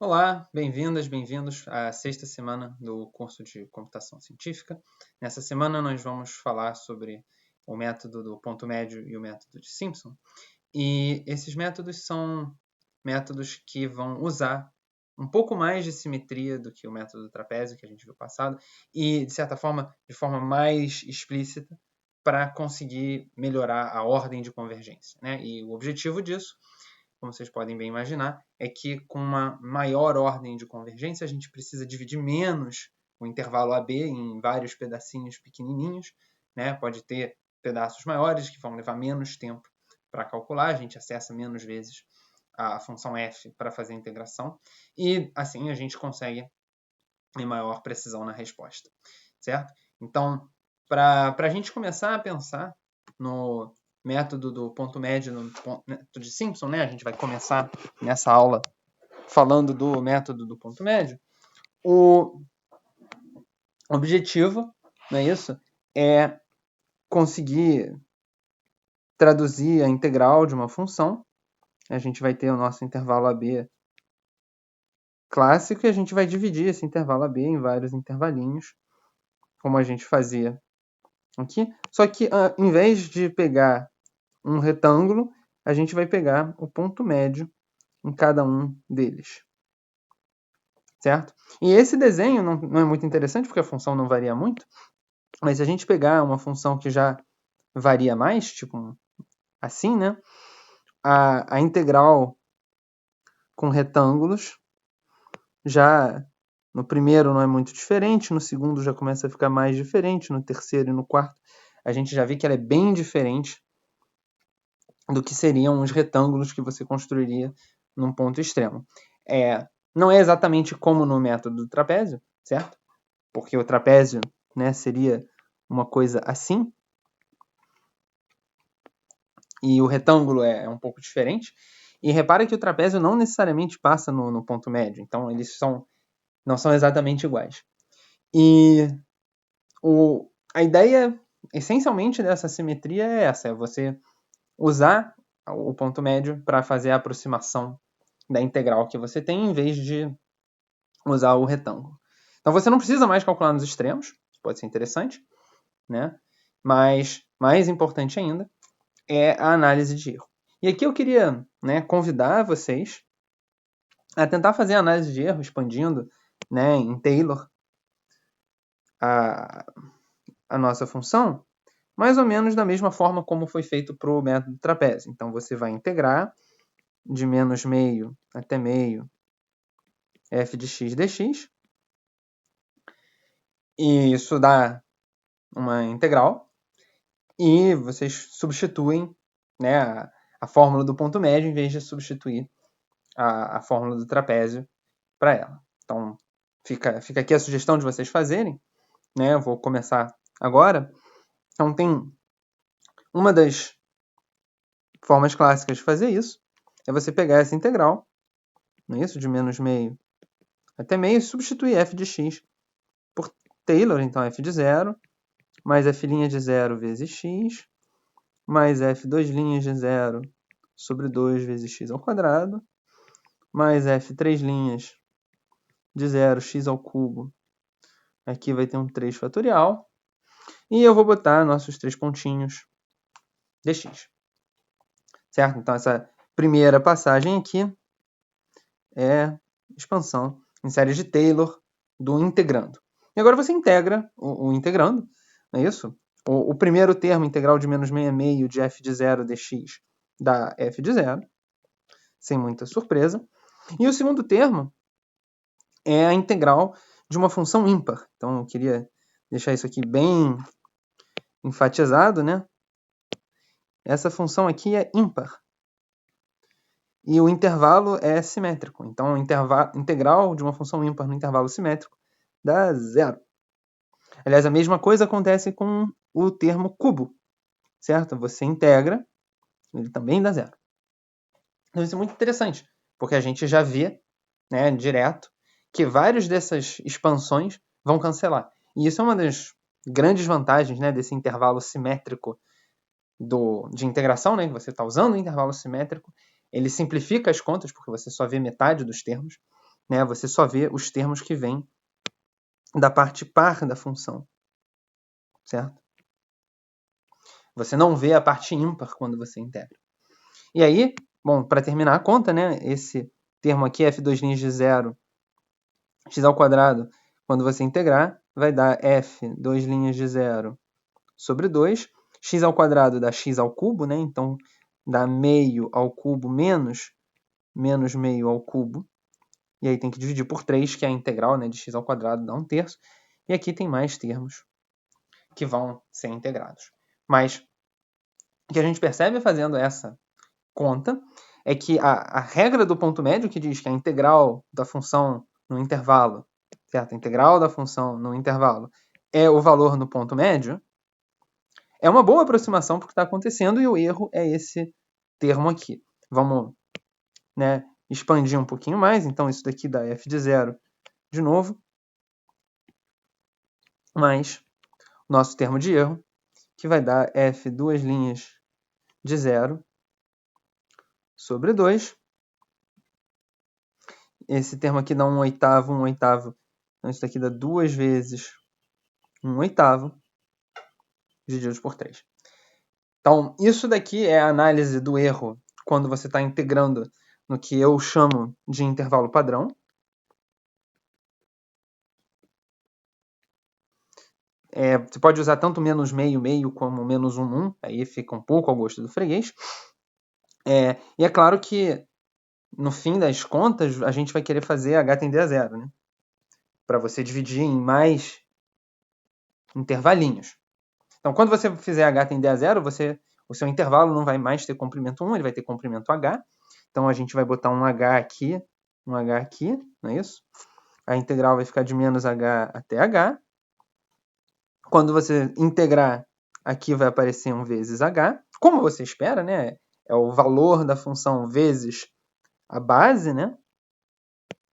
Olá, bem-vindas, bem-vindos à sexta semana do curso de Computação Científica. Nessa semana nós vamos falar sobre o método do ponto médio e o método de Simpson. E esses métodos são métodos que vão usar um pouco mais de simetria do que o método do trapézio que a gente viu passado e, de certa forma, de forma mais explícita para conseguir melhorar a ordem de convergência, né? E o objetivo disso, como vocês podem bem imaginar, é que com uma maior ordem de convergência a gente precisa dividir menos o intervalo AB em vários pedacinhos pequenininhos, né? Pode ter pedaços maiores que vão levar menos tempo para calcular, a gente acessa menos vezes a função f para fazer a integração e assim a gente consegue em maior precisão na resposta, certo? Então, para a gente começar a pensar no método do ponto médio, no método de Simpson, né? A gente vai começar nessa aula falando do método do ponto médio. O objetivo, não é isso? É conseguir traduzir a integral de uma função. A gente vai ter o nosso intervalo AB clássico e a gente vai dividir esse intervalo AB em vários intervalinhos, como a gente fazia aqui. Só que, em vez de pegar um retângulo, a gente vai pegar o ponto médio em cada um deles. Certo? E esse desenho não é muito interessante, porque a função não varia muito, mas se a gente pegar uma função que já varia mais, tipo assim, né? A integral com retângulos já no primeiro não é muito diferente, no segundo já começa a ficar mais diferente, no terceiro e no quarto a gente já vê que ela é bem diferente do que seriam os retângulos que você construiria num ponto extremo. Não é exatamente como no método do trapézio, certo? Porque o trapézio, né, seria uma coisa assim, e o retângulo é um pouco diferente. E repara que o trapézio não necessariamente passa no ponto médio, então eles não são exatamente iguais. E a ideia, essencialmente, dessa simetria é essa, é você usar o ponto médio para fazer a aproximação da integral que você tem, em vez de usar o retângulo. Então você não precisa mais calcular nos extremos, pode ser interessante, né? Mas mais importante ainda é a análise de erro. E aqui eu queria, né, convidar vocês a tentar fazer a análise de erro expandindo, né, em Taylor a nossa função, mais ou menos da mesma forma como foi feito para o método trapézio. Então você vai integrar de menos meio até meio f de x dx, e isso dá uma integral, e vocês substituem, né, a fórmula do ponto médio em vez de substituir a fórmula do trapézio para ela. Então, fica aqui a sugestão de vocês fazerem, né? Eu vou começar agora. Então, tem uma das formas clássicas de fazer isso, é você pegar essa integral, não é isso? De menos meio até meio, e substituir f de x por Taylor, então f de 0, mais f' de 0 vezes x, mais f 2' de 0 sobre 2 vezes x ao quadrado, mais f 3' de 0, x ao cubo. Aqui vai ter um 3 fatorial. E eu vou botar nossos 3 pontinhos dx. Certo? Então, essa primeira passagem aqui é expansão em série de Taylor do integrando. E agora você integra o integrando, não é isso? O primeiro termo, integral de menos meio a meio de f de 0 dx, dá f de 0, sem muita surpresa. E o segundo termo é a integral de uma função ímpar. Então, eu queria deixar isso aqui bem enfatizado, né? Essa função aqui é ímpar. E o intervalo é simétrico. Então, a integral de uma função ímpar no intervalo simétrico dá 0. Aliás, a mesma coisa acontece com o termo cubo, certo? Você integra, ele também dá 0. Então, isso é muito interessante, porque a gente já vê, né, direto, que várias dessas expansões vão cancelar. E isso é uma das grandes vantagens, né, desse intervalo simétrico de integração, né, que você está usando o intervalo simétrico. Ele simplifica as contas, porque você só vê metade dos termos. né, você só vê os termos que vêm da parte par da função, certo? Você não vê a parte ímpar quando você integra. E aí, bom, para terminar a conta, né, esse termo aqui, f2' de 0, x ao quadrado, quando você integrar, vai dar f2' de 0 sobre 2, x ao quadrado dá x ao cubo, né, então dá meio ao cubo menos meio ao cubo, e aí tem que dividir por 3, que é a integral, né, de x ao quadrado, dá 1/3, e aqui tem mais termos que vão ser integrados. Mas o que a gente percebe fazendo essa conta é que a regra do ponto médio, que diz que a integral da função no intervalo, certo? A integral da função no intervalo é o valor no ponto médio, é uma boa aproximação para o que está acontecendo, e o erro é esse termo aqui. Vamos, né, expandir um pouquinho mais, então isso daqui dá f de 0 de novo, mais o nosso termo de erro, que vai dar f2' de 0 sobre 2. Esse termo aqui dá 1/8. Então isso daqui dá 2 vezes 1/8, divididos por 3. Então, isso daqui é a análise do erro quando você está integrando no que eu chamo de intervalo padrão. Você pode usar tanto menos meio como menos 1, aí fica um pouco ao gosto do freguês. E é claro que, no fim das contas, a gente vai querer fazer h tender a 0, né? Para você dividir em mais intervalinhos. Então, quando você fizer h tender a 0, o seu intervalo não vai mais ter comprimento 1, ele vai ter comprimento h. Então, a gente vai botar um h aqui, não é isso? A integral vai ficar de menos h até h. Quando você integrar, aqui vai aparecer um vezes h. Como você espera, né? É o valor da função vezes a base, né,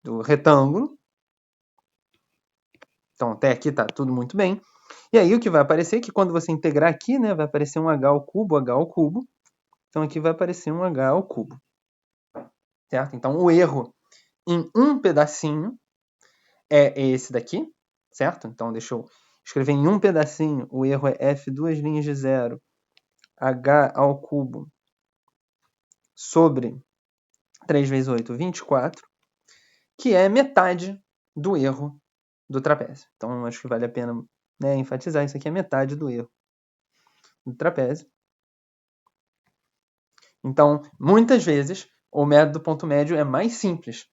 do retângulo. Então, até aqui está tudo muito bem. E aí o que vai aparecer é que quando você integrar aqui, né, vai aparecer um h ao cubo. Então aqui vai aparecer um h ao cubo. Certo? Então o erro em um pedacinho é esse daqui, certo? Então deixa eu escrever em um pedacinho. O erro é f2' de 0, h ao cubo sobre 3 vezes 8, 24, que é metade do erro do trapézio. Então acho que vale a pena, né, enfatizar, isso aqui é metade do erro do trapézio. Então, muitas vezes, o método ponto médio é mais simples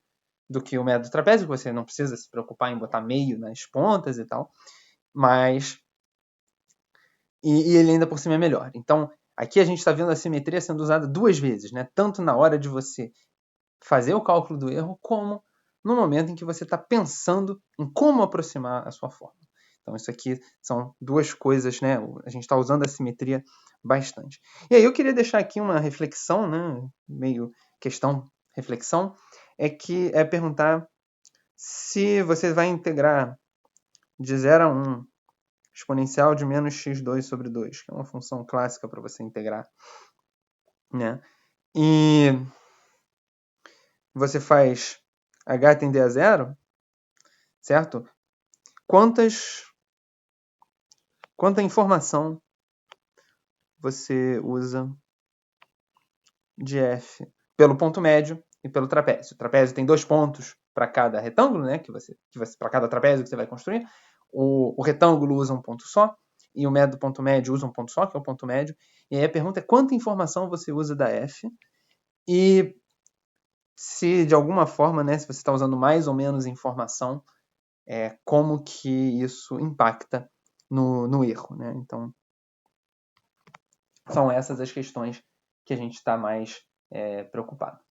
do que o método trapézio, que você não precisa se preocupar em botar meio nas pontas e tal, mas e ele ainda por cima é melhor. Então, aqui a gente está vendo a simetria sendo usada duas vezes, né? Tanto na hora de você fazer o cálculo do erro, como no momento em que você está pensando em como aproximar a sua fórmula. Então, isso aqui são duas coisas, né? A gente está usando a simetria bastante. E aí eu queria deixar aqui uma reflexão, né? Meio questão-reflexão, é perguntar se você vai integrar de 0 a 1 exponencial de menos x2 sobre 2, que é uma função clássica para você integrar, né? E você faz h tender a 0, certo? Quanta informação você usa de f pelo ponto médio e pelo trapézio? O trapézio tem 2 pontos para cada retângulo, né? Para cada trapézio que você vai construir. O retângulo usa um ponto só, e o método ponto médio usa um ponto só, que é o ponto médio. E aí a pergunta é quanta informação você usa da f, e se de alguma forma, né, se você está usando mais ou menos informação, como que isso impacta no erro, né? Então, são essas as questões que a gente está mais preocupado.